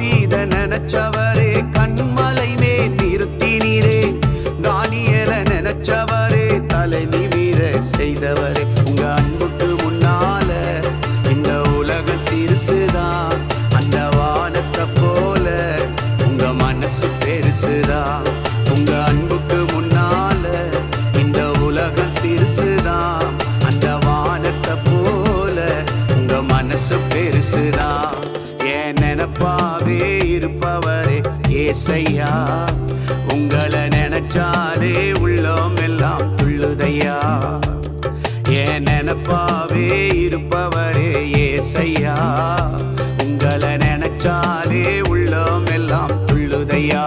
தாவீத நினைச்சவரே கண்மலை மேல் நிறுத்தினீரே. தானியேல நினைச்சவரே தலை நிமிர செய்தவரே. உங்க அன்புக்கு முன்னால இந்த உலகம் சிறுசுதான், அந்த வானத்தை போல உங்க மனசு பெருசுதான். உங்க அன்புக்கு முன்னால இந்த உலகம் சிறுசுதான், அந்த வானத்தை போல உங்க மனசு பெருசுதான். என் நினைப்பாவே இருப்பவரே ஏசையா, உங்களை நினைச்சாலே உள்ளம் எல்லாம் துள்ளுதையா. என் நினைப்பாவே இருப்பவரே ஏசையா, உங்களை நினைச்சாலே உள்ளம் எல்லாம் துள்ளுதையா.